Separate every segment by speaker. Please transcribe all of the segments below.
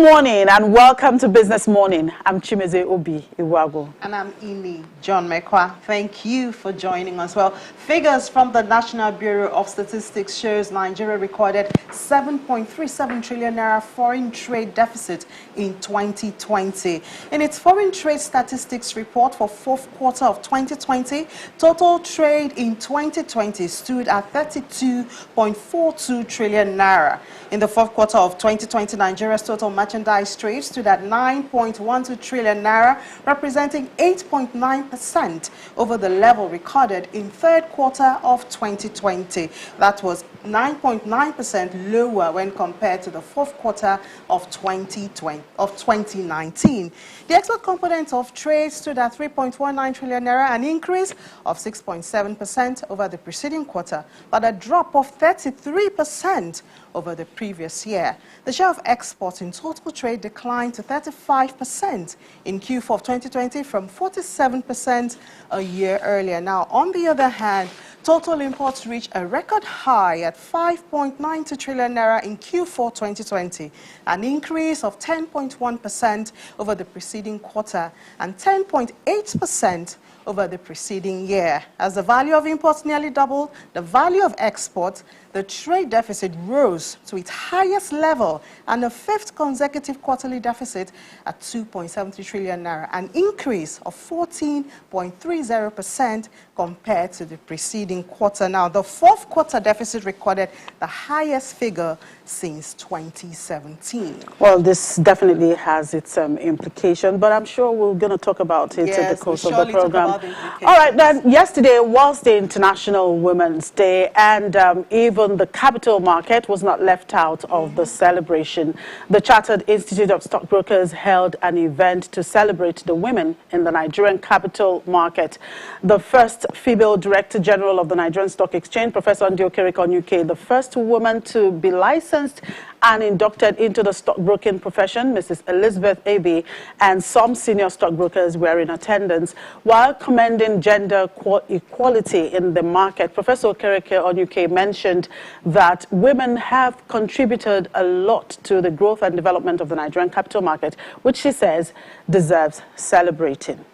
Speaker 1: morning and welcome to Business Morning. I'm Chimeze Obi Iwago.
Speaker 2: And I'm Ini John Mekwa. Thank you for joining us. Well, figures from the National Bureau of Statistics shows Nigeria recorded 7.37 trillion naira foreign trade deficit in 2020. In its foreign trade statistics report for fourth quarter of 2020, total trade in 2020 stood at 32.42 trillion naira. In the fourth quarter of 2020, Nigeria's total merchandise trade stood at 9.12 trillion naira, representing 8.9% over the level recorded in third quarter of 2020. That was 9.9% lower when compared to the fourth quarter of 2019. The export component of trade stood at 3.19 trillion naira, an increase of 6.7% over the preceding quarter, but a drop of 33% over the previous year. The share of exports in total trade declined to 35% in Q4 of 2020 from 47% a year earlier. Now, on the other hand, total imports reached a record high at 5.92 trillion naira in Q4 2020, an increase of 10.1% over the preceding quarter and 10.8% over the preceding year. As the value of imports nearly doubled the value of exports, the trade deficit rose to its highest level and a fifth consecutive quarterly deficit at 2.73 trillion naira, an increase of 14.30% compared to the preceding quarter. Now, the fourth quarter deficit recorded the highest figure since 2017.
Speaker 1: Well, this definitely has its implication, but I'm sure we're going to talk about it in the course of the program. All right, then, yesterday was the International Women's Day, and even the capital market was not left out of the celebration. The Chartered Institute of Stockbrokers held an event to celebrate the women in the Nigerian capital market. The first female Director General of the Nigerian Stock Exchange, Professor Ndiokerikon UK, the first woman to be licensed and inducted into the stockbroking profession, Mrs. Elizabeth Abbey, and some senior stockbrokers were in attendance. While commending gender equality in the market, Professor Ndiokerikon UK mentioned that women have contributed a lot to the growth and development of the Nigerian capital market, which she says deserves celebrating.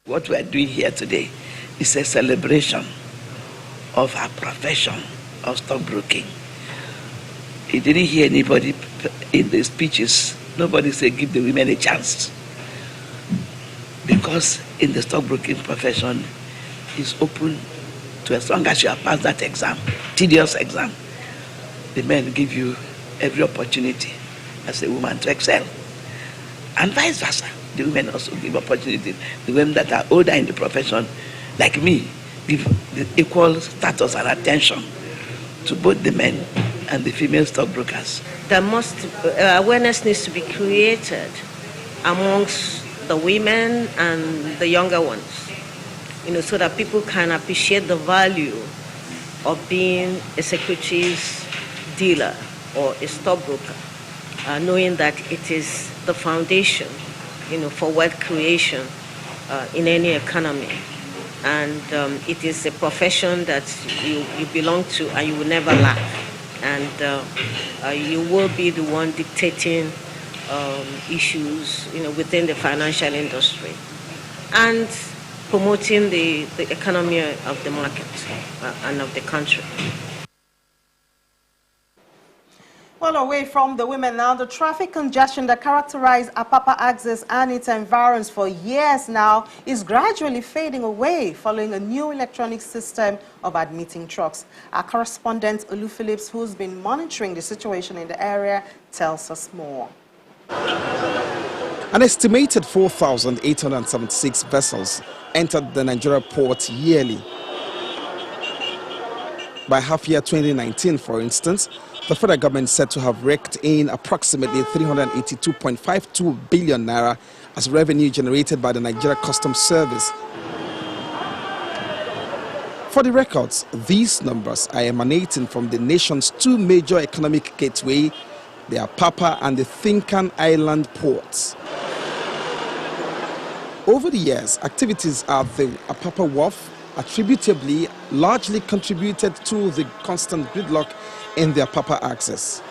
Speaker 3: What we are doing here today is a celebration of our profession of stockbroking. You didn't hear anybody in the speeches, nobody said give the women a chance. Because in the stockbroking profession is open to as long as you have passed that exam, tedious exam, the men give you every opportunity as a woman to excel. And vice versa. The women also give opportunity. The women that are older in the profession, like me, give the equal status and attention to both the men and the female stockbrokers.
Speaker 4: Awareness needs to be created amongst the women and the younger ones, so that people can appreciate the value of being a securities dealer or a stockbroker, knowing that it is the foundation, for wealth creation in any economy. And it is a profession that you belong to and you will never lack. And you will be the one dictating issues, within the financial industry and promoting the economy of the market and of the country.
Speaker 2: Well, away from the women now, the traffic congestion that characterized Apapa axis and its environs for years now is gradually fading away following a new electronic system of admitting trucks. Our correspondent, Olu Phillips, who's been monitoring the situation in the area, tells us more.
Speaker 5: An estimated 4,876 vessels entered the Nigeria port yearly. By half year 2019, for instance, the federal government is said to have raked in approximately 382.52 billion naira as revenue generated by the Nigeria Customs Service. For the records, these numbers are emanating from the nation's two major economic gateways, the Apapa and the Thinkan Island ports. Over the years, activities at the Apapa Wharf attributably largely contributed to the constant gridlock in the Apapa axis.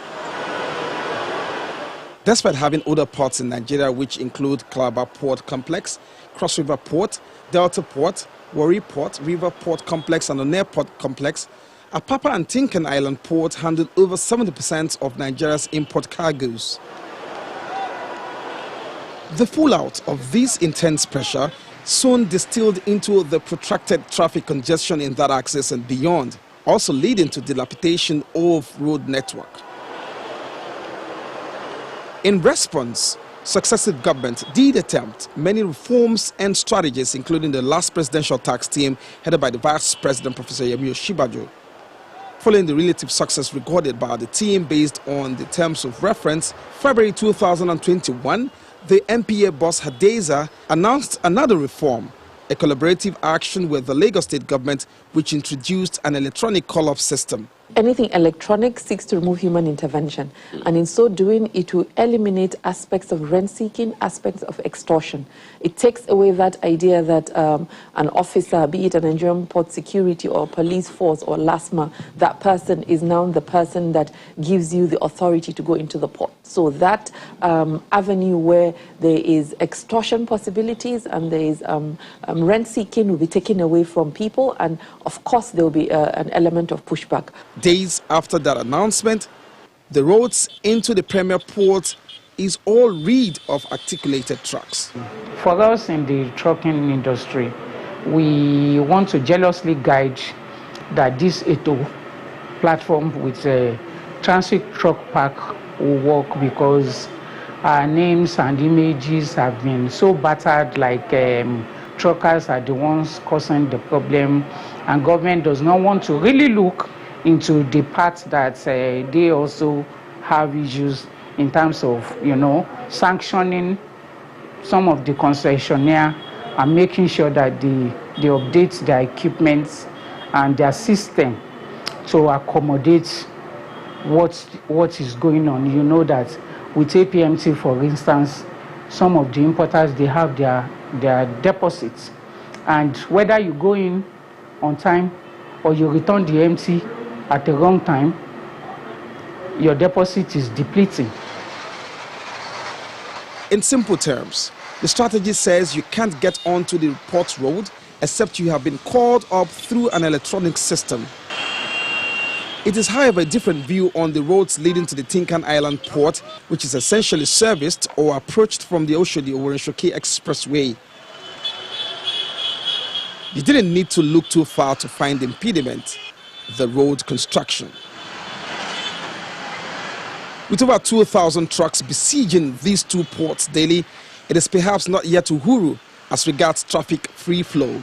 Speaker 5: Despite having other ports in Nigeria, which include Calabar Port Complex, Cross River Port, Delta Port, Warri Port, River Port Complex, and Onne Port Complex, Apapa and Tinkan Island Port handled over 70% of Nigeria's import cargoes. The fallout of this intense pressure soon distilled into the protracted traffic congestion in that axis and beyond, also leading to dilapidation of road network. In response, successive governments did attempt many reforms and strategies, including the last presidential tax team headed by the Vice President, Professor Yemi Osinbajo. Following the relative success recorded by the team based on the terms of reference, February 2021, the MPA boss Hadeza announced another reform, a collaborative action with the Lagos State government, which introduced an electronic call-off system.
Speaker 6: Anything electronic seeks to remove human intervention, and in so doing, it will eliminate aspects of rent-seeking, aspects of extortion. It takes away that idea that an officer, be it a Nigerian port security or police force or LASMA, that person is now the person that gives you the authority to go into the port. So that avenue where there is extortion possibilities and there is rent-seeking will be taken away from people, and of course there will be an element of pushback.
Speaker 5: Days after that announcement, the roads into the premier port is all rid of articulated trucks.
Speaker 7: For us in the trucking industry, we want to jealously guide that this ETO platform with a transit truck park will work, because our names and images have been so battered, like truckers are the ones causing the problem, and government does not want to really look into the part that they also have issues in terms of, sanctioning some of the concessionaire and making sure that they update their equipment and their system to accommodate what is going on. You know that with APMT, for instance, some of the importers, they have their deposits, and whether you go in on time or you return the empty at the wrong time, your deposit is depleting.
Speaker 5: In simple terms, the strategy says you can't get onto the port road except you have been called up through an electronic system. It is, however, a different view on the roads leading to the Tinkan Island port, which is essentially serviced or approached from the Oshodi-Oworonshoki Expressway. You didn't need to look too far to find the impediment: the road construction. With over 2,000 trucks besieging these two ports daily, it is perhaps not yet uhuru as regards traffic free flow.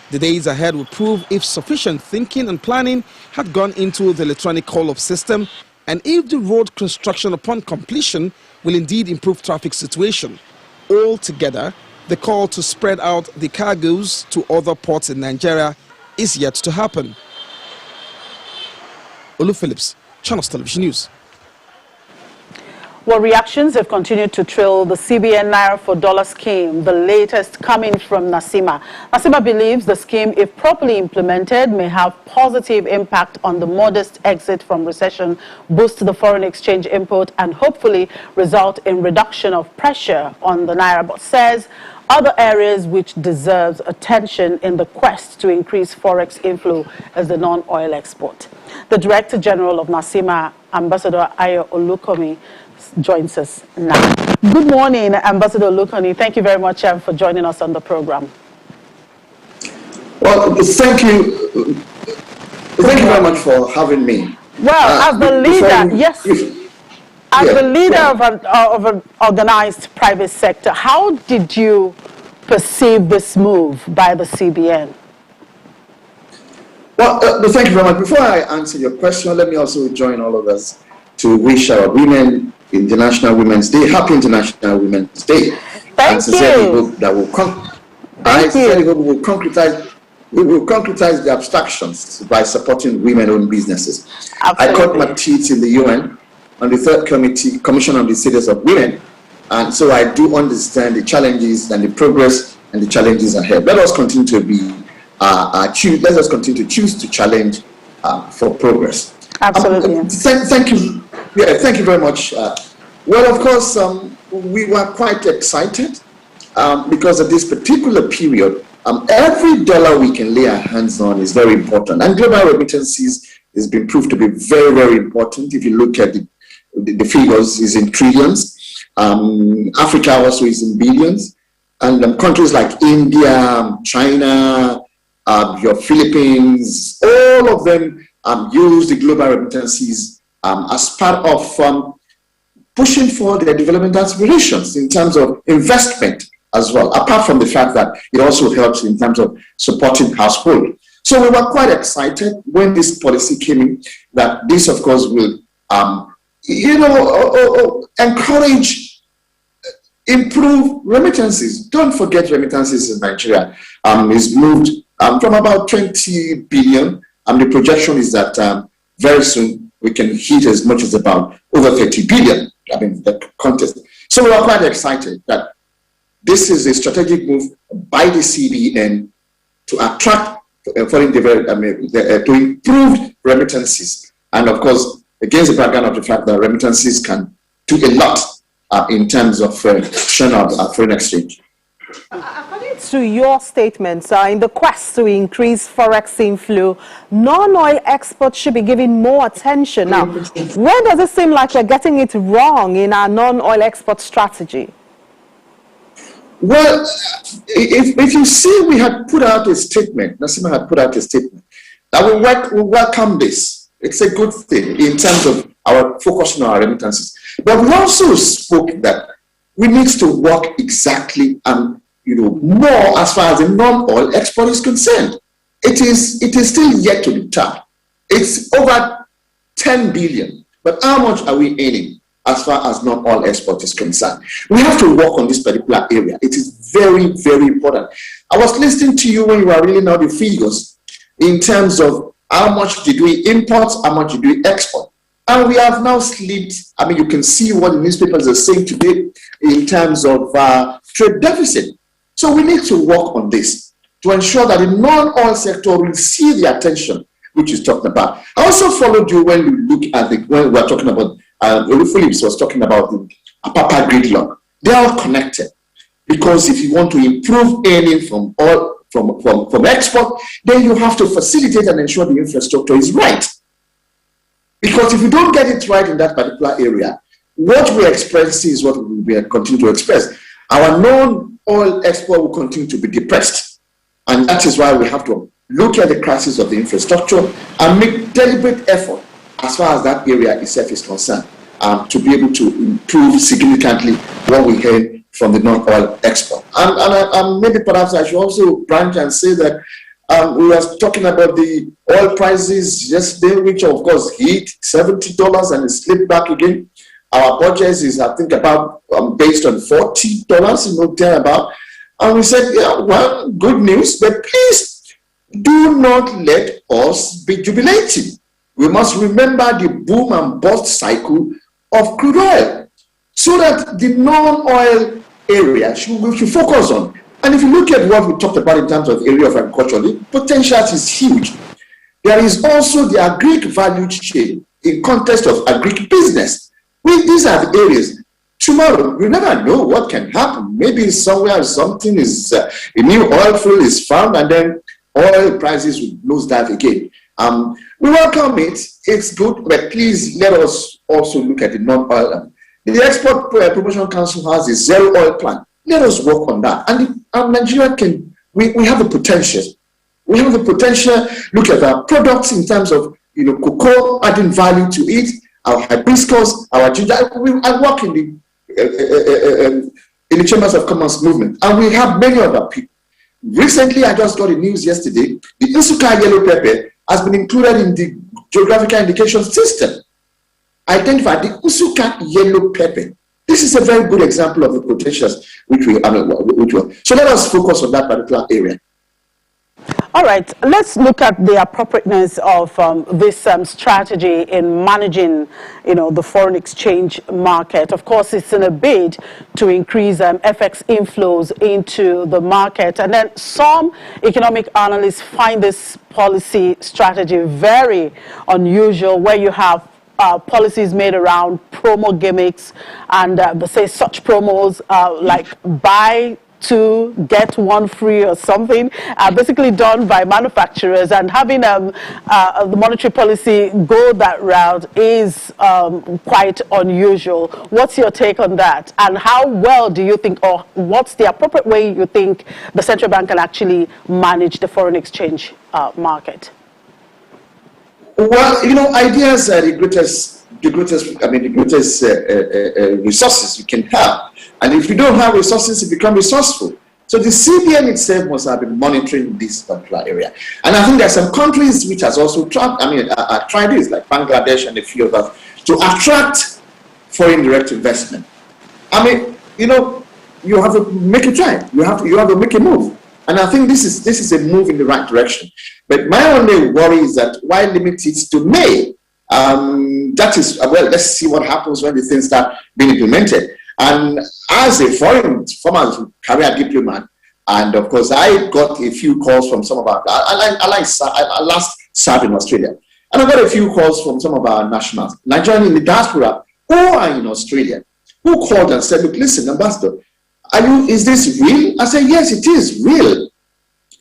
Speaker 5: The days ahead will prove if sufficient thinking and planning had gone into the electronic call-off system, and if the road construction upon completion will indeed improve traffic situation. Altogether, the call to spread out the cargoes to other ports in Nigeria is yet to happen. Olu Phillips, Channels Television News.
Speaker 1: Well, reactions have continued to trail the CBN Naira for Dollar scheme, the latest coming from Nasima. Nasima believes the scheme, if properly implemented, may have positive impact on the modest exit from recession, boost the foreign exchange import, and hopefully result in reduction of pressure on the Naira, but says other areas which deserves attention in the quest to increase forex inflow is the non-oil export. The Director General of Nasima, Ambassador Ayo Olukomi, joins us now. Good morning, Ambassador Olukomi. Thank you very much for joining us on the program.
Speaker 8: Well, thank you. Thank you very much for having me.
Speaker 1: Well, as the leader, as the leader of an organized private sector, how did you perceive this move by the CBN?
Speaker 8: Well, thank you very much. Before I answer your question, let me also join all of us to wish our women International Women's Day. Happy International Women's Day.
Speaker 1: Thank you.
Speaker 8: Hope that will concretize the abstractions by supporting women-owned businesses.
Speaker 1: Absolutely.
Speaker 8: I cut my teeth in the UN on the third Commission on the Status of Women, and so I do understand the challenges and the progress and the challenges ahead. Let us continue to let us continue to choose to challenge for progress.
Speaker 1: Absolutely.
Speaker 8: Thank you. Yeah, thank you very much Well, of course, we were quite excited because of this particular period. Every dollar we can lay our hands on is very important. And global remittances has been proved to be very, very important. If you look at the figures, is in trillions. Africa also is in billions. And countries like India, China, your Philippines, all of them use the global remittances as part of pushing for their development aspirations in terms of investment as well, apart from the fact that it also helps in terms of supporting household. So we were quite excited when this policy came in, that this, of course, will, encourage, improve remittances. Don't forget remittances in Nigeria is moved from about 20 billion, and the projection is that very soon we can hit as much as about over 30 billion. I mean, the contest. So we are quite excited that this is a strategic move by the CBN to attract foreign development, to improve remittances. And of course, against the background of the fact that remittances can do a lot in terms of foreign exchange.
Speaker 2: According to your statements, in the quest to increase forex inflow, non-oil exports should be given more attention. Now, when does it seem like you're getting it wrong in our non-oil export strategy?
Speaker 8: Well, if you see, we had put out a statement, Nassima had put out a statement, that we welcome this. It's a good thing in terms of our focus on our remittances. But we also spoke that we need to work exactly and more as far as the non-oil export is concerned. It is still yet to be tapped. It's over 10 billion. But how much are we earning as far as non-oil export is concerned? We have to work on this particular area. It is very, very important. I was listening to you when you were reading out the figures in terms of how much did we import, how much did we export. And we have now slipped. I mean, you can see what the newspapers are saying today in terms of trade deficit. So we need to work on this to ensure that the non-oil sector will see the attention which is talking about. I also followed you when you look at when we were talking about, Phillips was talking about the Apapa gridlock. They are all connected, because if you want to improve earning from export, then you have to facilitate and ensure the infrastructure is right. Because if you don't get it right in that particular area, what we express is what we will continue to express. Our non-oil export will continue to be depressed. And that is why we have to look at the crisis of the infrastructure and make deliberate effort as far as that area itself is concerned, to be able to improve significantly what we get from the non-oil export. And maybe perhaps I should also branch and say that we were talking about the oil prices yesterday, which of course hit $70 and slipped back again. Our budget is, I think, about based on $40, there about. And we said, yeah, well, good news, but please do not let us be jubilating. We must remember the boom and bust cycle of crude oil, so that the non-oil area we should focus on. And if you look at what we talked about in terms of the area of agriculture, the potential is huge. There is also the agric value chain in context of agric business. These are the areas. Tomorrow, you never know what can happen. Maybe somewhere something is, a new oil field is found, and then oil prices will lose that again. We welcome it. It's good, but please let us also look at the non-oil. The Export Promotion Council has a zero oil plan. Let us work on that. And Nigeria we have the potential. We have the potential. Look at our products in terms of, cocoa, adding value to it, our hibiscus, our ginger. I work in the Chambers of Commerce movement, and we have many other people. Recently, I just got the news yesterday, the Nsukka yellow pepper has been included in the geographical indication system. Identify the Nsukka yellow pepper. This is a very good example of the potentials which we so let us focus on that particular area.
Speaker 1: All right, let's look at the appropriateness of this strategy in managing, the foreign exchange market. Of course, it's in a bid to increase FX inflows into the market. And then some economic analysts find this policy strategy very unusual, where you have policies made around promo gimmicks and say such promos like buy 2 get 1 free or something, basically done by manufacturers, and having the monetary policy go that route is quite unusual. What's your take on that? And how well do you think, or what's the appropriate way you think the central bank can actually manage the foreign exchange market?
Speaker 8: Well, you know, ideas are the greatest resources you can have. And if you don't have resources, you become resourceful. So the CBN itself must have been monitoring this particular area. And I think there are some countries which has also tried this, like Bangladesh and a few of us, to attract foreign direct investment. I mean, you know, you have to make a try. You have to make a move. And I think this is a move in the right direction. But my only worry is that why limit it to May? That is, well, let's see what happens when the things start being implemented. And as a former career diplomat, and of course, I got a few calls from some of our, I last served in Australia, and I got a few calls from some of our nationals, Nigerian in the diaspora, who are in Australia, who called and said, look, listen, Ambassador, is this real? I said, yes, it is real.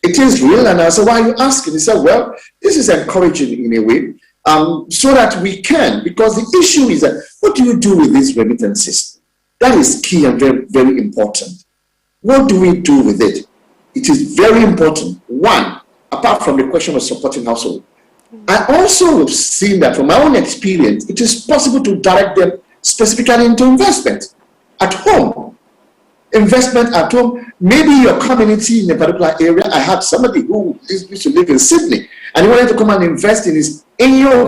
Speaker 8: It is real. And I said, why are you asking? He said, well, this is encouraging in a way, so that we can, because the issue is that, what do you do with these remittances? That is key and very, very important. What do we do with it? It is very important. One, apart from the question of supporting household, I also have seen that from my own experience, it is possible to direct them specifically into investment at home. Investment at home, maybe your community in a particular area. I had somebody who used to live in Sydney, and he wanted to come and invest in his area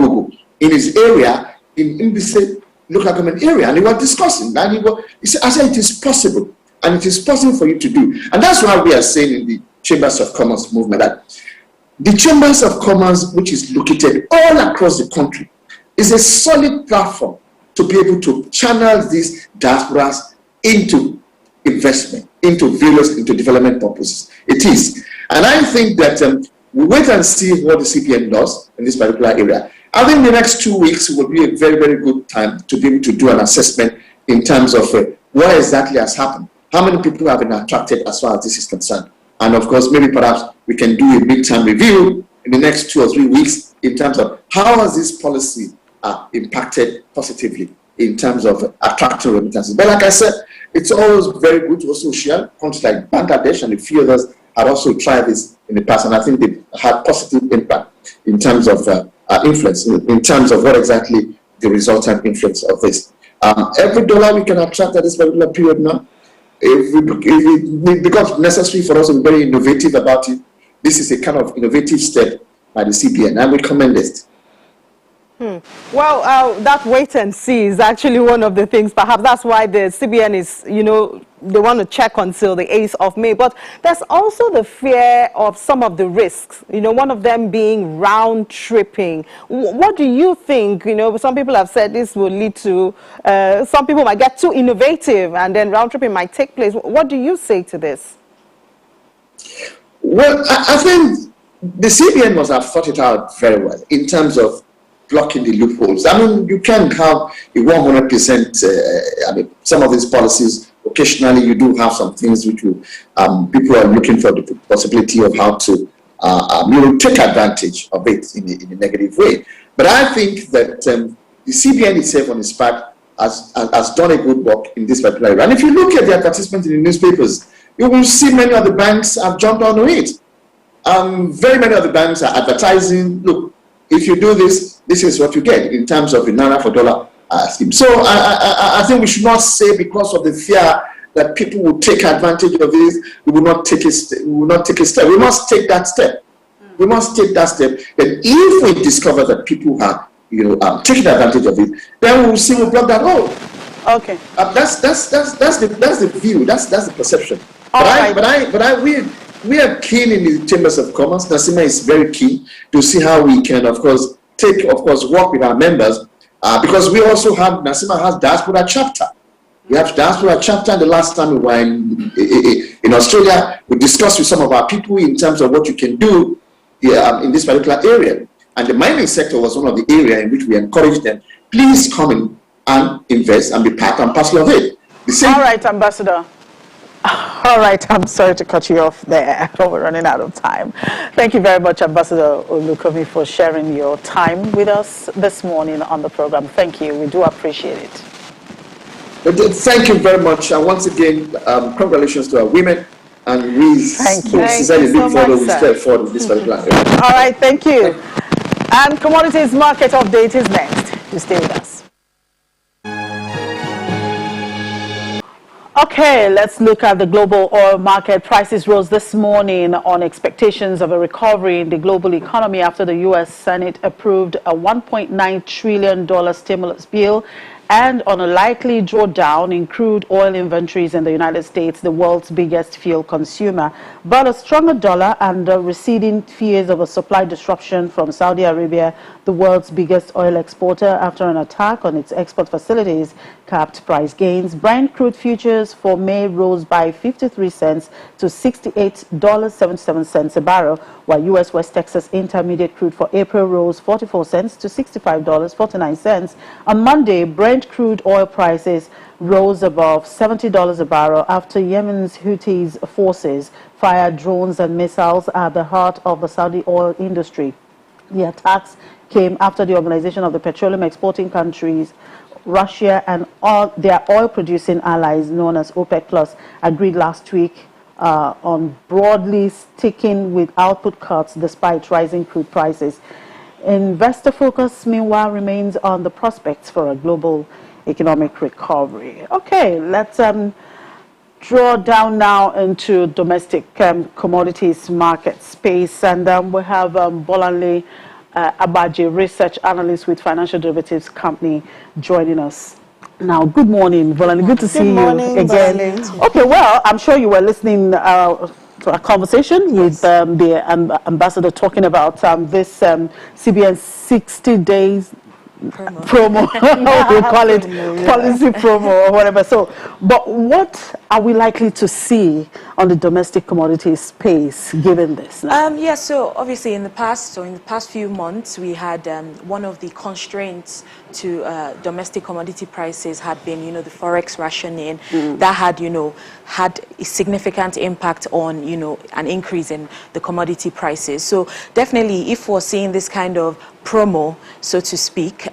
Speaker 8: in the local government area, and they were discussing, and he said, I said, it is possible, and it is possible for you to do. And that's why we are saying in the Chambers of Commerce movement that the Chambers of Commerce, which is located all across the country, is a solid platform to be able to channel these diasporas into investment, into development purposes. It is. And I think that we wait and see what the CPN does in this particular area. I think the next 2 weeks will be a very, very good time to be able to do an assessment in terms of what exactly has happened. How many people have been attracted as far as this is concerned? And of course, maybe perhaps we can do a midterm review in the next 2 or 3 weeks in terms of how has this policy impacted positively in terms of attracting remittances. But like I said, it's always very good to also share. Countries like Bangladesh and a few others have also tried this in the past, and I think they've had positive impact in terms of influence, in terms of what exactly the resultant influence of this. Every dollar we can attract at this particular period now, if it becomes necessary for us to be very innovative about it, this is a kind of innovative step by the CBN, and we commend it.
Speaker 2: Well, that wait and see is actually one of the things. Perhaps that's why the CBN is, you know, they want to check until the 8th of May. But there's also the fear of some of the risks, you know, one of them being round tripping. What do you think? You know, some people have said this will lead to, some people might get too innovative and then round tripping might take place. What do you say to this?
Speaker 8: Well, I think the CBN must have thought it out very well in terms of blocking the loopholes. I mean, you can't have a 100%, I mean, some of these policies, occasionally you do have some things which will, people are looking for the possibility of how to take advantage of it in a negative way. But I think that the CBN itself on its part has done a good work in this particular area. And if you look at the advertisements in the newspapers, you will see many of the banks have jumped onto it. Very many of the banks are advertising, look, if you do this, this is what you get in terms of the Naira for dollar scheme. So I think we should not say because of the fear that people will take advantage of this, we will not take a step. We must take that step. We must take that step. And if we discover that people are, taking advantage of it, then we will see, we'll block that hole.
Speaker 1: Okay.
Speaker 8: That's the view. That's the perception. We are keen in the Chambers of Commerce. Nasima is very keen to see how we can, of course, work with our members, because we also have, Nasima has diaspora chapter. We have diaspora chapter, and the last time we were in Australia, we discussed with some of our people in terms of what you can do in this particular area. And the mining sector was one of the areas in which we encouraged them please come in and invest and be part and parcel of it.
Speaker 1: All right, Ambassador. All right, I'm sorry to cut you off there. We're running out of time. Thank you very much, Ambassador Olukomi, for sharing your time with us this morning on the program. Thank you. We do appreciate it.
Speaker 8: Thank you very much. And once again, congratulations to our women. And we sincerely look forward to step forward with this particular area.
Speaker 1: All right, thank you. And commodities market update is next. You stay with us. Okay, let's look at the global oil market. Prices rose this morning on expectations of a recovery in the global economy after the U.S. Senate approved a $1.9 trillion stimulus bill and on a likely drawdown in crude oil inventories in the United States, the world's biggest fuel consumer. But a stronger dollar and receding fears of a supply disruption from Saudi Arabia, the world's biggest oil exporter, after an attack on its export facilities, capped price gains. Brent crude futures for May rose by 53 cents to $68.77 a barrel, while U.S. West Texas Intermediate crude for April rose 44 cents to $65.49. On Monday, Brent crude oil prices rose above $70 a barrel after Yemen's Houthis forces fired drones and missiles at the heart of the Saudi oil industry. The attacks came after the Organization of the Petroleum Exporting Countries, Russia, and all their oil-producing allies, known as OPEC Plus, agreed last week on broadly sticking with output cuts despite rising crude prices. Investor focus, meanwhile, remains on the prospects for a global economic recovery. Okay, let's draw down now into domestic commodities market space, and we have Bolanle Abaji, research analyst with financial derivatives company, joining us now. Good morning, Bolanle. Good to see you again. Okay, well, I'm sure you were listening to a conversation with the ambassador talking about this CBN 60 days promo. We call it policy promo or whatever. So, but what are we likely to see on the domestic commodity space given this now?
Speaker 9: Yeah, so obviously in the past few months, we had one of the constraints to domestic commodity prices had been, the forex rationing that had, had a significant impact on, an increase in the commodity prices. So definitely, if we're seeing this kind of promo, so to speak,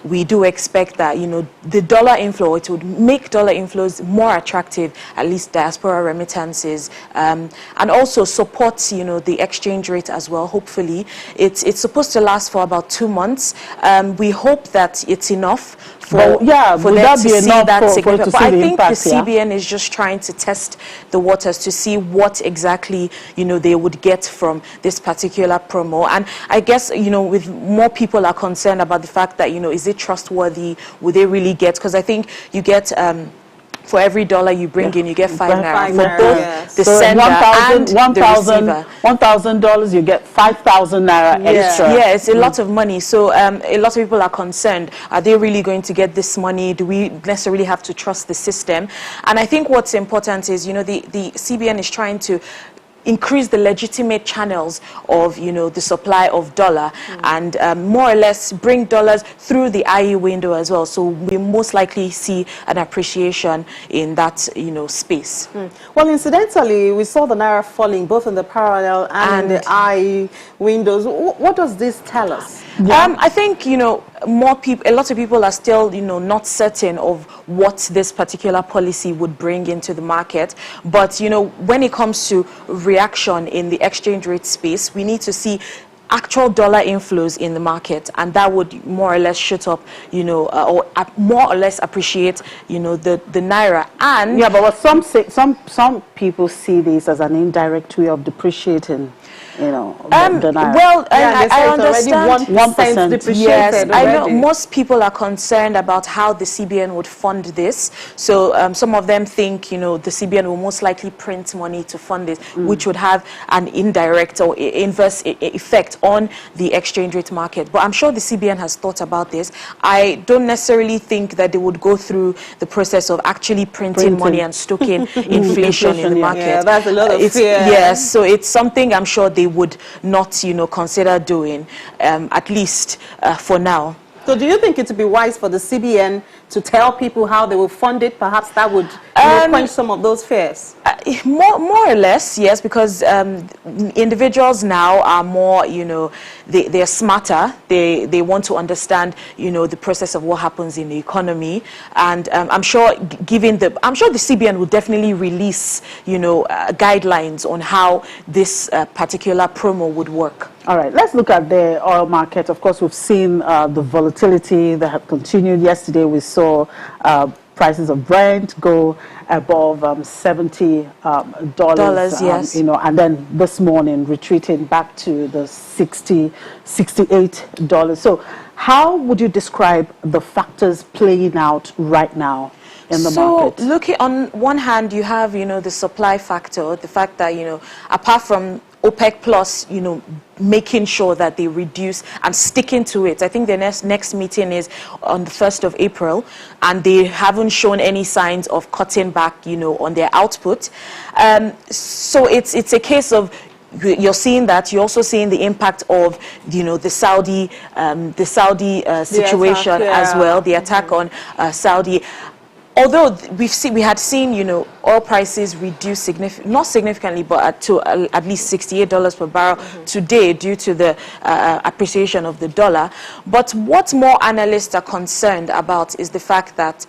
Speaker 9: we do expect that, the dollar inflow, it would make dollar inflows more attractive, at least diaspora remittances, and also support, the exchange rate as well. Hopefully, it's supposed to last for about 2 months. We hope that it's enough for them to see that significant. But I think the CBN is just trying to test the waters to see what exactly, they would get from this particular promo. And I guess, with more people are concerned about the fact that, is it trustworthy? Would they really get? Because I think you get for every dollar you bring in, you get 5 naira for both the sender and the receiver.
Speaker 1: $1,000, you get 5,000 naira extra.
Speaker 9: Yeah, it's a lot of money. So a lot of people are concerned. Are they really going to get this money? Do we necessarily have to trust the system? And I think what's important is, the CBN is trying to increase the legitimate channels of, the supply of dollar and more or less bring dollars through the IE window as well. So we most likely see an appreciation in that, space.
Speaker 2: Well, incidentally, we saw the naira falling both in the parallel and in the IE windows. What does this tell us?
Speaker 9: I think, more people, a lot of people are still, not certain of what this particular policy would bring into the market. But, when it comes to reaction in the exchange rate space, we need to see actual dollar inflows in the market, and that would more or less shoot up, or more or less appreciate, the naira. And
Speaker 1: yeah, but what some people see this as an indirect way of depreciating. The naira.
Speaker 9: Well, I understand
Speaker 2: 1% depreciated.
Speaker 9: Yes, I know most people are concerned about how the CBN would fund this. So some of them think, the CBN will most likely print money to fund it, which would have an indirect or inverse effect on the exchange rate market. But I'm sure the CBN has thought about this. I don't necessarily think that they would go through the process of actually printing money and stoking inflation in the market.
Speaker 2: Yeah, that's a lot of fear.
Speaker 9: Yes, so it's something I'm sure they would not, consider doing, at least for now.
Speaker 2: So do you think it would be wise for the CBN to tell people how they will fund it? Perhaps that would quench some of those fears.
Speaker 9: More or less, yes, because individuals now are more, they're smarter. They want to understand, the process of what happens in the economy. And I'm sure the CBN will definitely release, guidelines on how this particular promo would work.
Speaker 1: All right, let's look at the oil market. Of course, we've seen the volatility that have continued. Yesterday, we saw prices of Brent go above $70,
Speaker 9: yes.
Speaker 1: And then this morning retreating back to the $68. So how would you describe the factors playing out right now in the market?
Speaker 9: So looking on one hand, you have, the supply factor, the fact that, apart from OPEC Plus, making sure that they reduce and sticking to it. I think the next meeting is on the 1st of April, and they haven't shown any signs of cutting back, on their output. So it's a case of you're seeing that. You're also seeing the impact of, the Saudi situation as well, the attack on Saudi. Although we had seen, oil prices reduce not significantly, but to at least $68 per barrel today due to the appreciation of the dollar. But what more analysts are concerned about is the fact that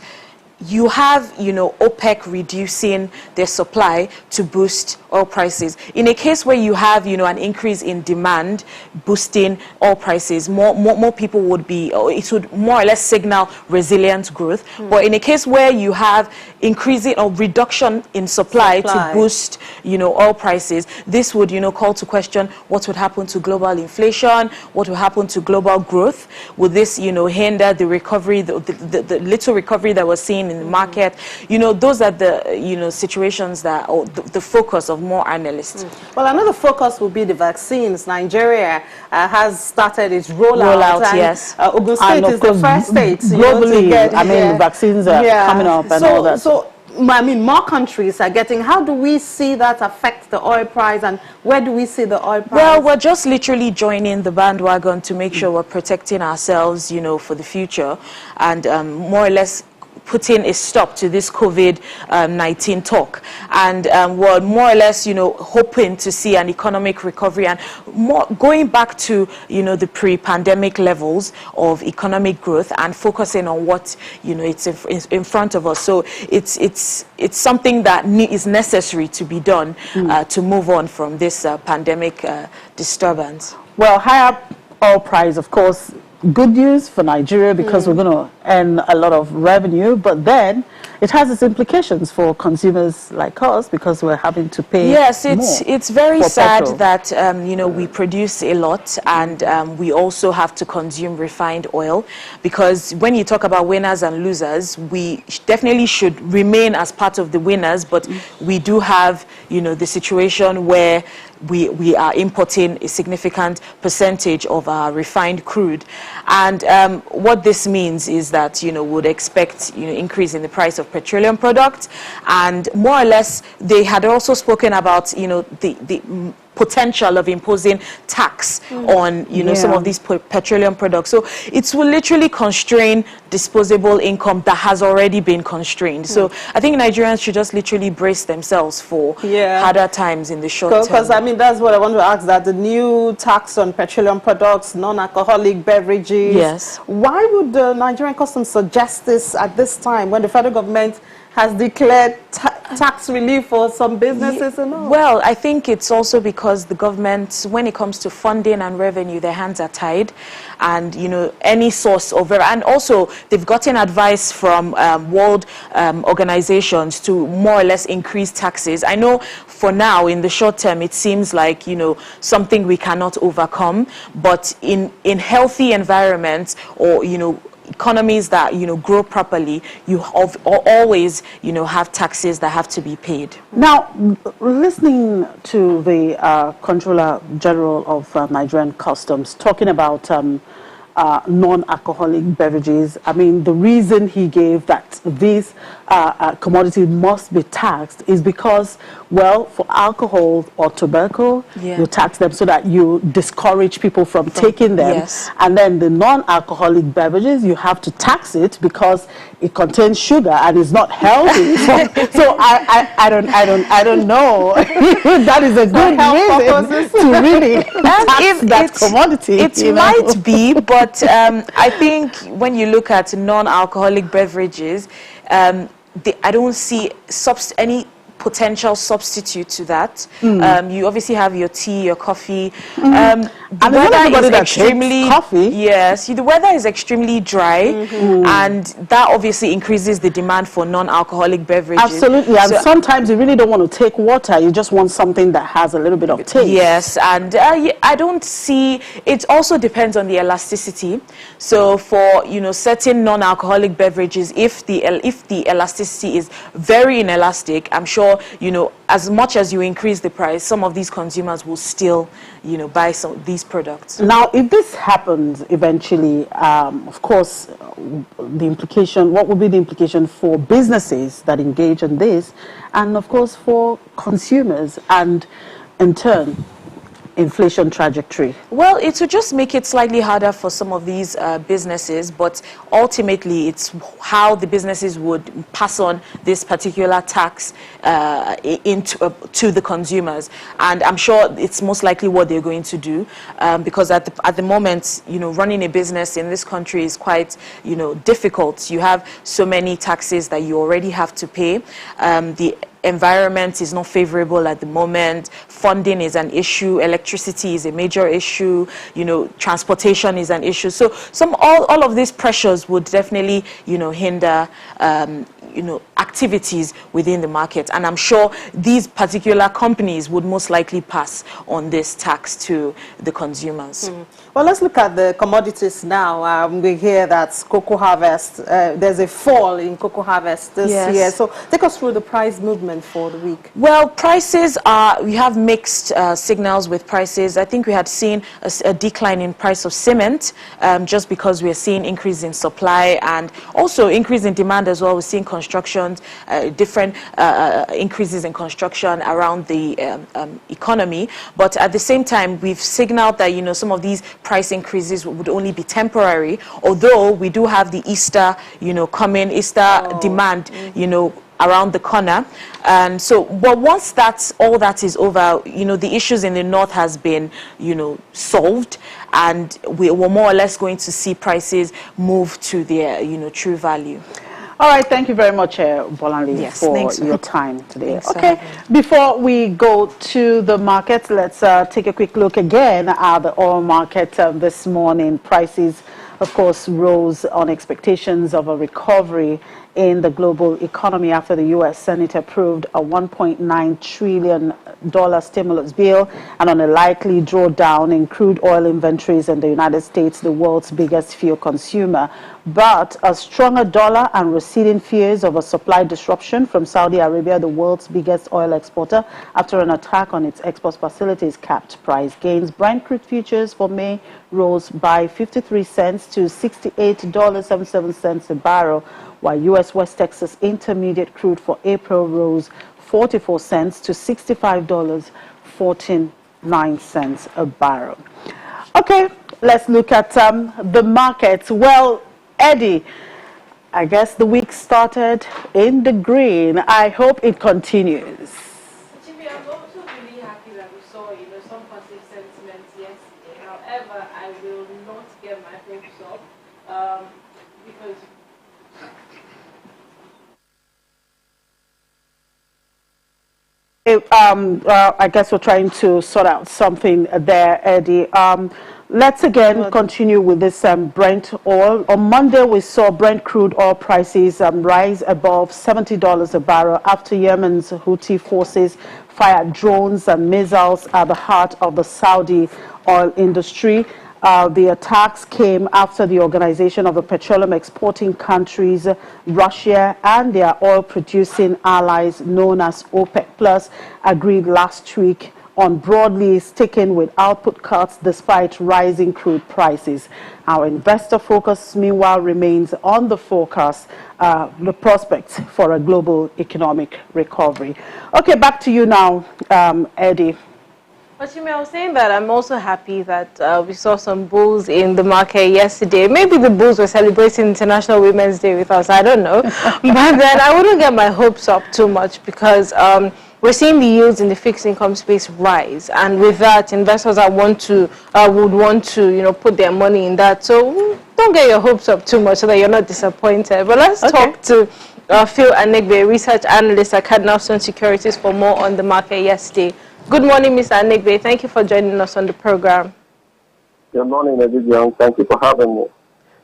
Speaker 9: you have, OPEC reducing their supply to boost oil prices. In a case where you have, an increase in demand boosting oil prices, more people would be, or it would more or less signal resilient growth. But in a case where you have increasing or reduction in supply to boost, oil prices, this would, call to question what would happen to global inflation, what would happen to global growth. Would this, hinder the recovery, the little recovery that we're seeing in the market? Those are the, situations that, or the focus of more analysts.
Speaker 2: Well, another focus will be the vaccines. Nigeria has started its rollout. And,
Speaker 1: yes.
Speaker 2: Ogun State is the first state.
Speaker 1: Globally, the vaccines are coming up and all that.
Speaker 2: So, more countries are getting. How do we see that affect the oil price, and where do we see the oil price?
Speaker 9: Well, we're just literally joining the bandwagon to make sure we're protecting ourselves, for the future, and more or less putting a stop to this COVID-19 talk. And we're more or less, hoping to see an economic recovery and more going back to, the pre-pandemic levels of economic growth and focusing on what, it's in front of us. So it's something that is necessary to be done to move on from this pandemic disturbance.
Speaker 1: Well, higher oil price, of course, good news for Nigeria because we're going to earn a lot of revenue, but then it has its implications for consumers like us because we're having to pay
Speaker 9: it's very sad
Speaker 1: petrol.
Speaker 9: that we produce a lot and we also have to consume refined oil, because when you talk about winners and losers, we definitely should remain as part of the winners, but we do have the situation where we are importing a significant percentage of our refined crude. And what this means is that, would expect, increase in the price of petroleum products. And more or less, they had also spoken about, the potential of imposing tax on, some of these petroleum products. So it will literally constrain disposable income that has already been constrained. So I think Nigerians should just literally brace themselves for harder times in the short term.
Speaker 2: Because, that's what I want to ask, that the new tax on petroleum products, non-alcoholic beverages.
Speaker 9: Yes.
Speaker 2: Why would the Nigerian Customs suggest this at this time when the federal government has declared tax relief for some businesses and all?
Speaker 9: Well, I think it's also because the government, when it comes to funding and revenue, their hands are tied. And, any source of... And also, they've gotten advice from world organizations to more or less increase taxes. I know for now, in the short term, it seems like, something we cannot overcome. But in healthy environments or, economies that grow properly, you always have taxes that have to be paid.
Speaker 1: Now, listening to the Controller General of Nigerian Customs talking about non-alcoholic beverages. I mean, the reason he gave that these commodities must be taxed is because, well, for alcohol or tobacco, you tax them so that you discourage people from taking them.
Speaker 9: Yes.
Speaker 1: And then the non-alcoholic beverages, you have to tax it because it contains sugar and is not healthy. So I don't know. That is a good reason to really tax that commodity.
Speaker 9: It might be, but I think when you look at non-alcoholic beverages, I don't see any potential substitute to that. You obviously have your tea, your coffee. The weather is extremely
Speaker 1: coffee.
Speaker 9: Yes, the weather is extremely dry, and that obviously increases the demand for non-alcoholic beverages.
Speaker 1: Absolutely, and so, sometimes you really don't want to take water. You just want something that has a little bit of taste.
Speaker 9: Yes, and I don't see. It also depends on the elasticity. So for certain non-alcoholic beverages, if the elasticity is very inelastic, I'm sure as much as you increase the price, some of these consumers will still buy some of these products.
Speaker 1: Now, if this happens eventually, of course, what would be the implication for businesses that engage in this, and of course for consumers, and in turn, inflation trajectory?
Speaker 9: Well, it would just make it slightly harder for some of these businesses, but ultimately it's how the businesses would pass on this particular tax to the consumers, and I'm sure it's most likely what they're going to do, because at the moment, running a business in this country is quite difficult. You have so many taxes that you already have to pay. The environment is not favorable at the moment. Funding is an issue. Electricity is a major issue. Transportation is an issue. So all of these pressures would definitely hinder activities within the market, and I'm sure these particular companies would most likely pass on this tax to the consumers.
Speaker 2: Well, let's look at the commodities now. We hear that cocoa harvest, there's a fall in cocoa harvest this year. So take us through the price movement for the week.
Speaker 9: Well, prices we have mixed signals with prices. I think we had seen a decline in price of cement, just because we are seeing increase in supply and also increase in demand as well. We're seeing construction, different increases in construction around the economy. But at the same time, we've signaled that some of these price increases would only be temporary, although we do have the Easter, Easter demand, around the corner. And so, but once all that is over, the issues in the north has been, solved, and we're more or less going to see prices move to their, true value.
Speaker 1: All right, thank you very much, Bolanle, for your time today. Okay, before we go to the market, let's take a quick look again at the oil market this morning. Prices, of course, rose on expectations of a recovery in the global economy after the U.S. Senate approved a $1.9 trillion stimulus bill, and on a likely drawdown in crude oil inventories in the United States, the world's biggest fuel consumer. But a stronger dollar and receding fears of a supply disruption from Saudi Arabia, the world's biggest oil exporter, after an attack on its export facilities, capped price gains. Brent crude futures for May rose by 53 cents to $68.77 a barrel, while U.S. West Texas Intermediate crude for April rose 44 cents to $65.49 a barrel. Okay, let's look at the markets. Well, Eddie, I guess the week started in the green. I hope it continues.
Speaker 10: Chibi, I'm also really happy that we saw, some positive sentiments yesterday. However, I will not get my hopes up because
Speaker 1: I guess we're trying to sort out something there, Eddie. Let's again continue with this Brent oil. On Monday, we saw Brent crude oil prices rise above $70 a barrel after Yemen's Houthi forces fired drones and missiles at the heart of the Saudi oil industry. The attacks came after the Organization of the Petroleum Exporting Countries, Russia, and their oil-producing allies known as OPEC Plus agreed last week on broadly sticking with output cuts despite rising crude prices. Our investor focus, meanwhile, remains on the forecast, the prospects for a global economic recovery. Okay, back to you now, Eddie.
Speaker 10: Ochime, I was saying that I'm also happy that we saw some bulls in the market yesterday. Maybe the bulls were celebrating International Women's Day with us, I don't know. But then I wouldn't get my hopes up too much because we're seeing the yields in the fixed income space rise. And with that, investors would want to, put their money in that. So don't get your hopes up too much so that you're not disappointed. But let's talk to Phil Anegbe, research analyst at Cardinal Stone Securities, for more on the market yesterday. Good morning, Mr. Anegbe. Thank you for joining us on the program.
Speaker 11: Good morning, everyone. Thank you for having me.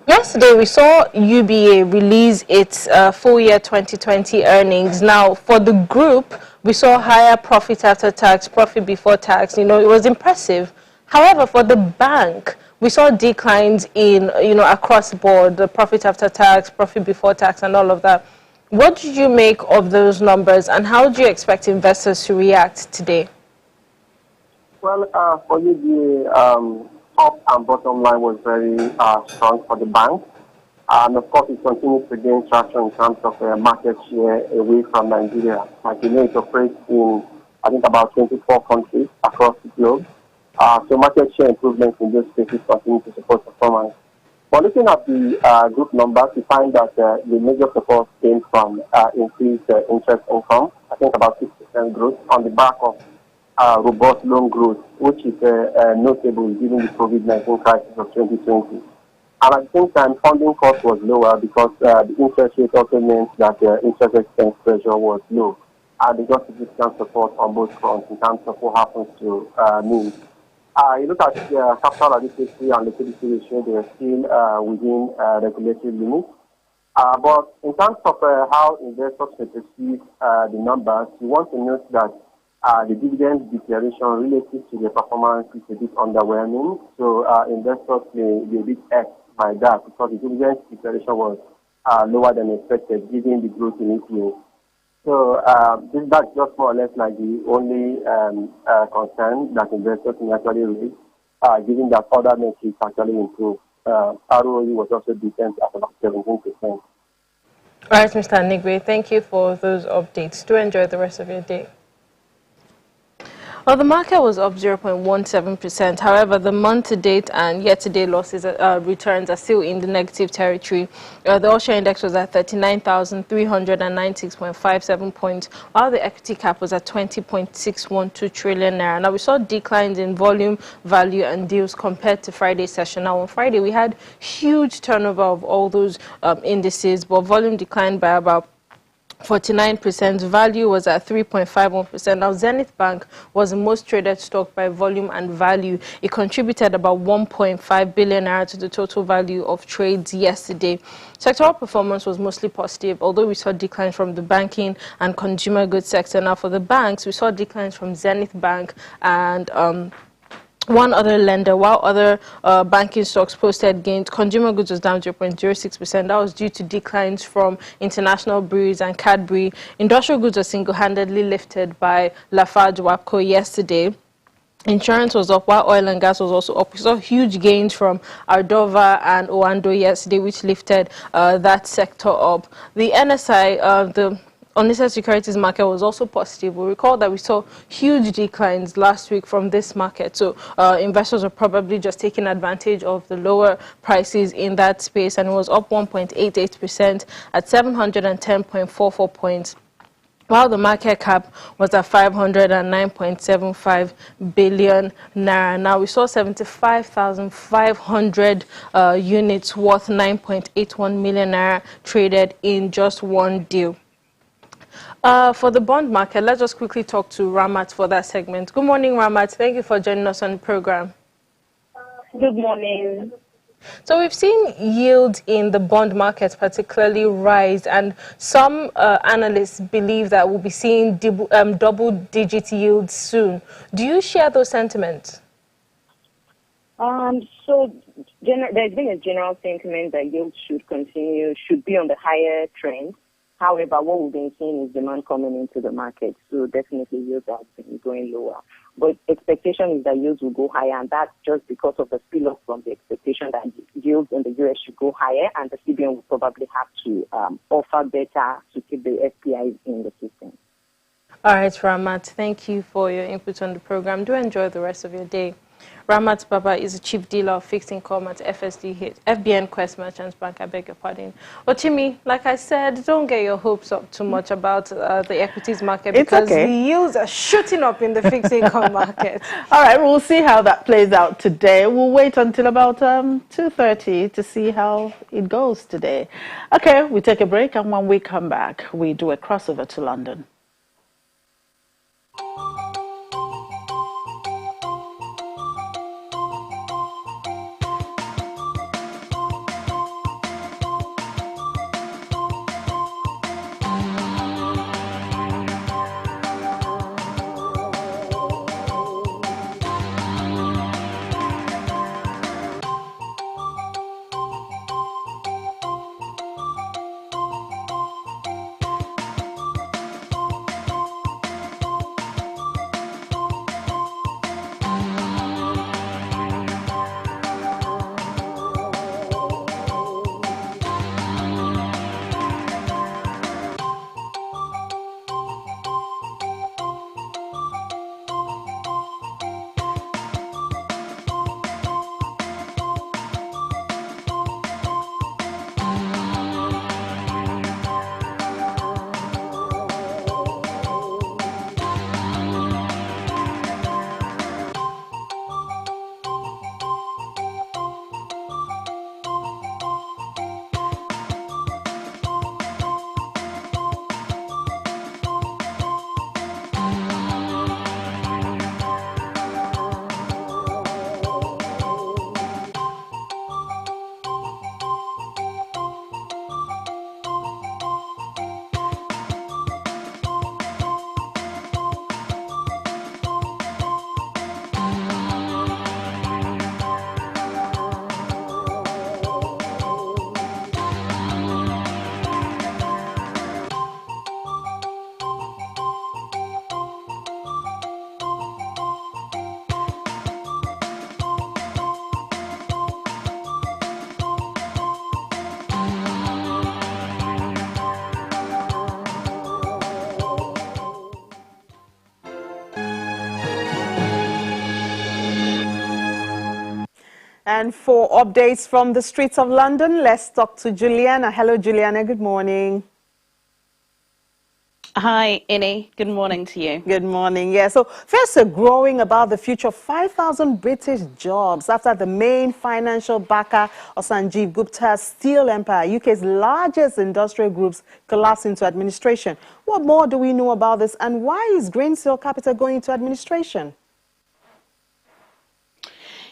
Speaker 10: Yesterday, we saw UBA release its full year 2020 earnings. Now, for the group, we saw higher profit after tax, profit before tax. It was impressive. However, for the bank, we saw declines in, across the board, the profit after tax, profit before tax, and all of that. What did you make of those numbers, and how do you expect investors to react today?
Speaker 11: Well, for you, the top and bottom line was very strong for the bank. And of course, it continues to gain traction in terms of market share away from Nigeria. Like you know, it operates in, I think, about 24 countries across the globe. So market share improvements in those spaces continue to support performance. But looking at the group numbers, we find that the major support came from increased interest income. I think about 6% growth on the back of robust loan growth, which is notable given the COVID-19 crisis of 2020. And at the same time, funding cost was lower because the interest rate also meant that the interest expense pressure was low. And they got significant support on both fronts in terms of what happens to NIM. You look at capital adequacy and liquidity ratio, they are still within regulatory limits. But in terms of how investors may perceive the numbers, you want to note that the dividend declaration relative to the performance is a bit underwhelming. So investors may be a bit irked by that because the dividend declaration was lower than expected given the growth in EPS. So that's just more or less like the only concern that investors can actually raise, given that other metrics actually improve. ROE was also decent at about 17%. All
Speaker 10: right, Mr. Anegbe, thank you for those updates. Do enjoy the rest of your day. Well, the market was up 0.17%. However, the month-to-date and year-to-date losses returns are still in the negative territory. The all-share index was at 39,396.57 points, while the equity cap was at 20.612 trillion naira. Now, we saw declines in volume, value, and deals compared to Friday's session. Now, on Friday, we had huge turnover of all those indices, but volume declined by about 49%. Value was at 3.51%. Now, Zenith Bank was the most traded stock by volume and value. It contributed about 1.5 billion naira to the total value of trades yesterday. Sectoral performance was mostly positive, although we saw declines from the banking and consumer goods sector. Now, for the banks, we saw declines from Zenith Bank and one other lender, while other banking stocks posted gains. Consumer goods was down 0.06%. That was due to declines from International Breweries and Cadbury. Industrial goods was single-handedly lifted by Lafarge Wapco yesterday. Insurance was up, while oil and gas was also up. We saw huge gains from Ardova and Oando yesterday, which lifted that sector up. The NSI, the unlisted securities market, was also positive. We recall that we saw huge declines last week from this market. So investors are probably just taking advantage of the lower prices in that space, and it was up 1.88% at 710.44 points. While the market cap was at 509.75 billion naira. Now, we saw 75,500 units worth 9.81 million naira traded in just one deal. For the bond market, let's just quickly talk to Ramat for that segment. Good morning, Ramat. Thank you for joining us on the program.
Speaker 12: Good morning.
Speaker 10: So we've seen yields in the bond market particularly rise, and some analysts believe that we'll be seeing double-digit yields soon. Do you share those sentiments?
Speaker 12: So there's been a general sentiment that yields should be on the higher trend. However, what we've been seeing is demand coming into the market, so definitely yields have been going lower. But expectation is that yields will go higher, and that's just because of the spill-off from the expectation that yields in the U.S. should go higher, and the CBN will probably have to offer better to keep the FPIs in the system.
Speaker 10: All right, Ramat, thank you for your input on the program. Do enjoy the rest of your day. Ramat Baba is the chief dealer of fixed income at FBN Quest Merchants Bank. I beg your pardon. Ochimi, like I said, don't get your hopes up too much about the equities market because the yields are shooting up in the fixed income market.
Speaker 1: All right, we'll see how that plays out today. We'll wait until about 2:30 to see how it goes today. Okay, we take a break, and when we come back, we do a crossover to London.
Speaker 2: And for updates from the streets of London, let's talk to Juliana. Hello, Juliana. Good morning.
Speaker 13: Hi, Innie. Good morning to you.
Speaker 2: Good morning. Yeah, so first, growing about the future of 5,000 British jobs after the main financial backer of Sanjeev Gupta's steel empire, UK's largest industrial groups, collapsed into administration. What more do we know about this, and why is Greensill Capital going into administration?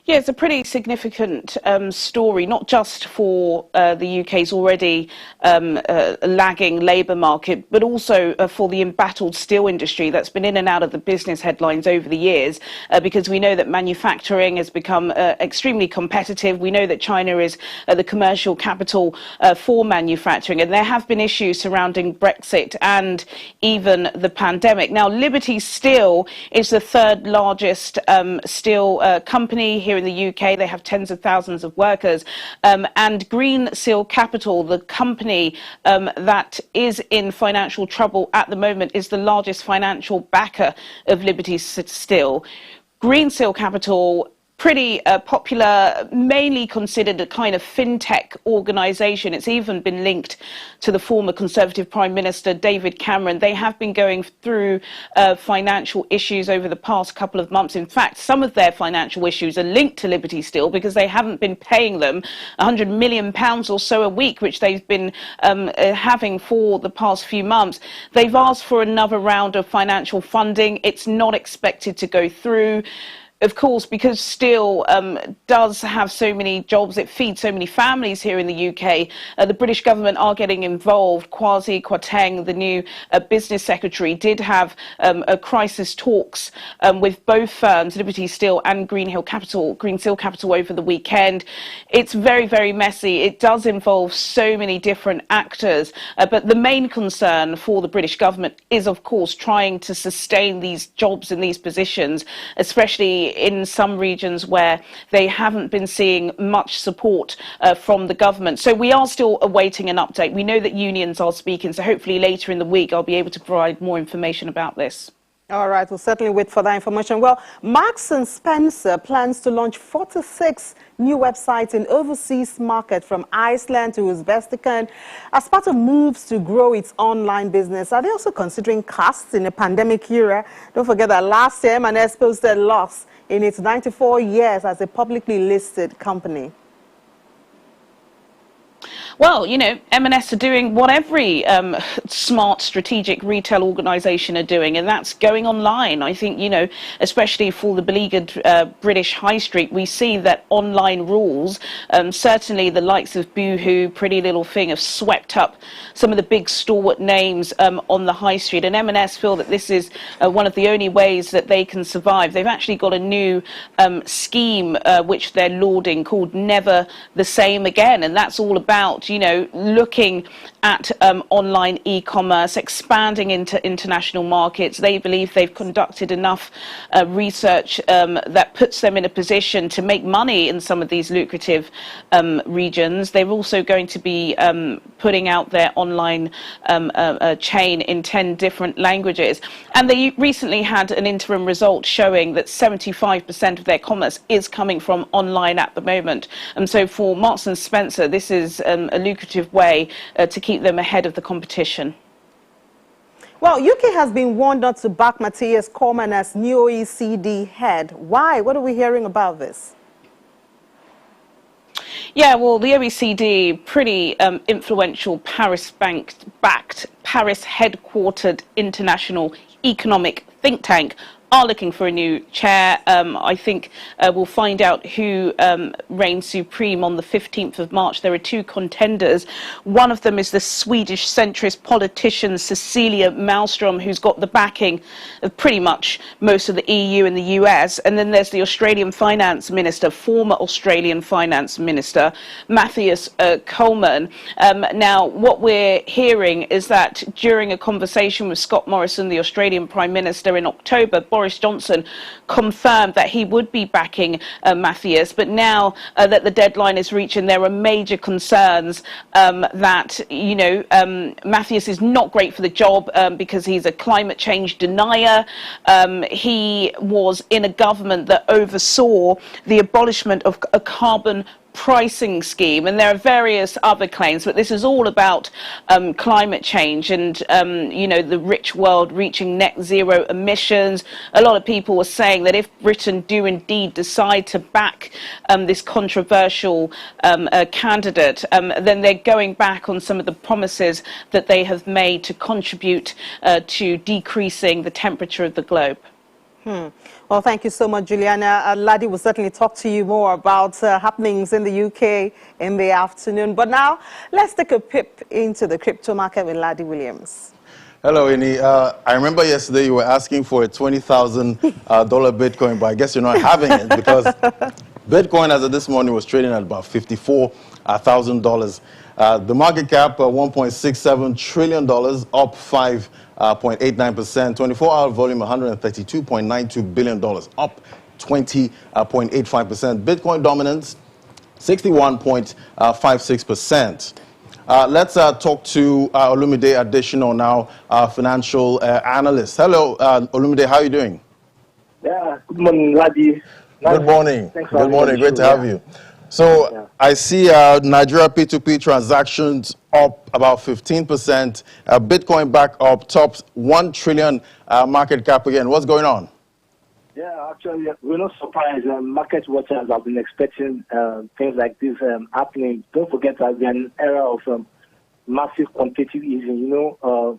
Speaker 13: Yeah, it's a pretty significant story, not just for the UK's already lagging labour market, but also for the embattled steel industry that's been in and out of the business headlines over the years, because we know that manufacturing has become extremely competitive. We know that China is the commercial capital for manufacturing, and there have been issues surrounding Brexit and even the pandemic. Now, Liberty Steel is the third largest steel company here in the UK. They have tens of thousands of workers, and Greensill Capital, the company that is in financial trouble at the moment, is the largest financial backer of Liberty Steel. Greensill Capital, pretty popular, mainly considered a kind of fintech organisation. It's even been linked to the former Conservative Prime Minister David Cameron. They have been going through financial issues over the past couple of months. In fact, some of their financial issues are linked to Liberty Steel because they haven't been paying them £100 million or so a week, which they've been having for the past few months. They've asked for another round of financial funding. It's not expected to go through. of course, because steel does have so many jobs, it feeds so many families here in the UK, the British government are getting involved. Kwasi Kwarteng, the new business secretary, did have a crisis talks with both firms, Liberty Steel and Greensill Capital, over the weekend. It's very, very messy. It does involve so many different actors, but the main concern for the British government is, of course, trying to sustain these jobs in these positions, especially in some regions where they haven't been seeing much support from the government. So we are still awaiting an update. We know that unions are speaking, so hopefully later in the week I'll be able to provide more information about this.
Speaker 2: All right, we'll certainly wait for that information. Well, Marks & Spencer plans to launch 46 new websites in overseas market from Iceland to Uzbekistan as part of moves to grow its online business. Are they also considering costs in a pandemic era? Don't forget that last year M&S posted loss in its 94 years as a publicly listed company.
Speaker 13: Well, you know, M&S are doing what every smart strategic retail organisation are doing, and that's going online. I think, you know, especially for the beleaguered British high street, we see that online rules, certainly the likes of Boohoo, Pretty Little Thing, have swept up some of the big stalwart names on the high street, and M&S feel that this is one of the only ways that they can survive. They've actually got a new scheme which they're lauding called Never the Same Again, and that's all about, you know, looking at online e-commerce, expanding into international markets. They believe they've conducted enough research that puts them in a position to make money in some of these lucrative regions. They're also going to be putting out their online chain in 10 different languages. And they recently had an interim result showing that 75% of their commerce is coming from online at the moment. And so for Marks & Spencer, this is a lucrative way to keep them ahead of the competition.
Speaker 2: Well, UK has been warned not to back Matthias Cormann as new OECD head. Why? What are we hearing about this?
Speaker 13: Yeah, well, the OECD, pretty influential Paris-backed, Paris-headquartered international economic think tank, are looking for a new chair. I think we'll find out who reigns supreme on the 15th of March. There are two contenders. One of them is the Swedish centrist politician Cecilia Malmström, who's got the backing of pretty much most of the EU and the US. And then there's the Australian finance minister, former Australian finance minister, Matthias Cormann. Now, what we're hearing is that during a conversation with Scott Morrison, the Australian Prime Minister, in October, Boris Johnson confirmed that he would be backing Matthias, but now that the deadline is reaching, there are major concerns that, you know, Matthias is not great for the job because he's a climate change denier. He was in a government that oversaw the abolishment of a carbon pricing scheme, and there are various other claims, but this is all about climate change and you know, the rich world reaching net zero emissions. A lot of people were saying that if Britain do indeed decide to back this controversial candidate, then they're going back on some of the promises that they have made to contribute to decreasing the temperature of the globe.
Speaker 2: Well, thank you so much, Juliana. Ladi will certainly talk to you more about happenings in the UK in the afternoon. But now, let's take a peep into the crypto market with Ladi Williams.
Speaker 14: Hello, Ini. I remember yesterday you were asking for a $20,000 Bitcoin, but I guess you're not having it because Bitcoin, as of this morning, was trading at about $54,000. The market cap, $1.67 trillion, up 5.89%. 24-hour volume, $132.92 billion, up 20.85%. Bitcoin dominance, 61.56%. Let's talk to Olumide Adesina now, financial analyst. Hello, Olumide, how are you doing?
Speaker 15: Yeah, good morning, Ladi.
Speaker 14: Good morning. Good morning. Great to have you. So I see Nigeria P2P transactions up about 15%. Bitcoin back up, tops 1 trillion market cap again. What's going on?
Speaker 15: Yeah, actually, we're not surprised. Market watchers have been expecting things like this happening. Don't forget that we're in an era of massive quantitative easing. You know, a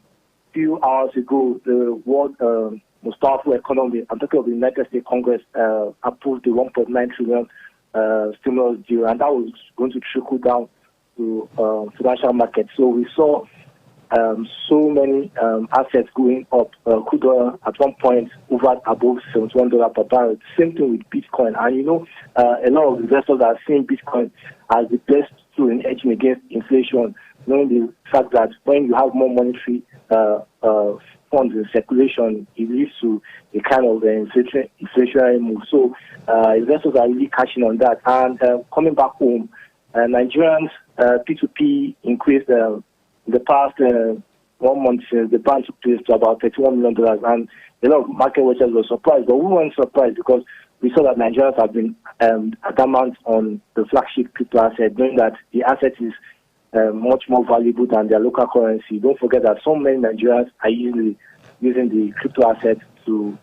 Speaker 15: few hours ago, the World most powerful economy, I'm talking of the United States Congress, approved the 1.9 trillion stimulus deal, and that was going to trickle down to financial markets. So we saw so many assets going up. Crude oil at one point over above $71 per barrel. Same thing with Bitcoin. And you know, a lot of investors are seeing Bitcoin as the best tool in hedging against inflation, knowing the fact that when you have more monetary funds in circulation, it leads to a kind of inflationary move. So investors are really cashing on that. And coming back home, Nigerians P2P increased in the past 1 month since the ban took place to about $31 million. And a lot of market watchers were surprised, but we weren't surprised because we saw that Nigerians have been adamant on the flagship crypto asset, knowing that the asset is much more valuable than their local currency. Don't forget that so many Nigerians are usually using the crypto asset to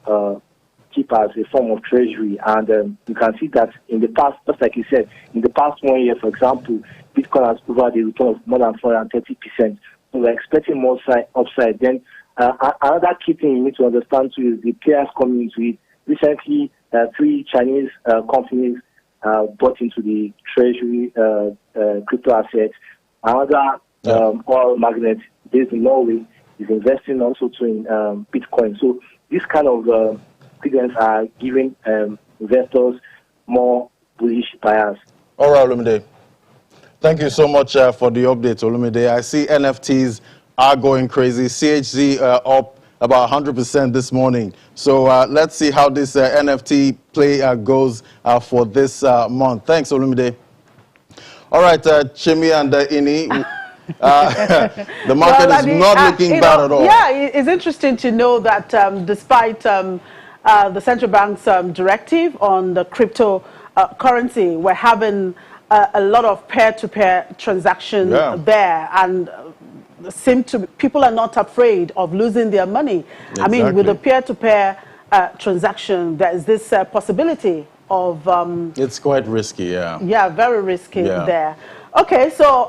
Speaker 15: keep as a form of treasury. And you can see that in the past, just like you said, in the past 1 year, for example, Bitcoin has provided a return of more than 430%. So we're expecting more upside. Then another key thing you need to understand too is the players coming into it. Recently, 3 Chinese companies bought into the treasury crypto assets. Another oil magnate based in Norway is investing also too in Bitcoin. So this kind of figures are giving investors more bullish bias.
Speaker 14: All right, Olumide. Thank you so much for the update, Olumide. I see NFTs are going crazy. CHZ up about 100% this morning. So let's see how this NFT play goes for this month. Thanks, Olumide. All right, Chimi and Ini, the market is not looking bad at all.
Speaker 1: Yeah, it's interesting to know that despite the central bank's directive on the crypto currency, we're having a lot of peer-to-peer transactions there, and people are not afraid of losing their money. Exactly. I mean, with the peer-to-peer transaction, there is this possibility of...
Speaker 14: it's quite risky, yeah.
Speaker 1: Yeah, very risky there. Okay, so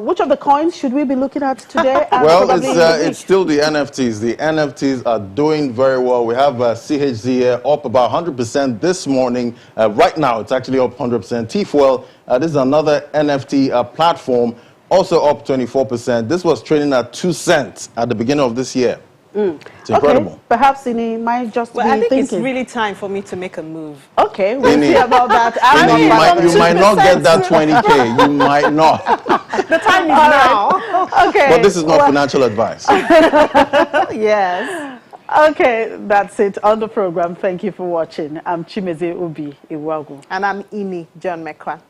Speaker 1: which of the coins should we be looking at today?
Speaker 14: Well, it's still the NFTs. The NFTs are doing very well. We have CHZ up about 100% this morning. Right now, it's actually up 100%. T-Fuel, this is another NFT platform, also up 24%. This was trading at 2 cents at the beginning of this year. It's incredible.
Speaker 1: Okay. Perhaps Ini might just be
Speaker 2: I think
Speaker 1: thinking.
Speaker 2: it's really time for me to make a move.
Speaker 1: Okay, we'll see about that.
Speaker 14: You might not get that 20K. You might not.
Speaker 2: The time is now.
Speaker 1: Okay.
Speaker 14: But this is not financial advice.
Speaker 1: Yes. Okay, that's it on the program. Thank you for watching. I'm Chimeze Ubi Iwagu.
Speaker 2: And I'm Ini John Mekwa.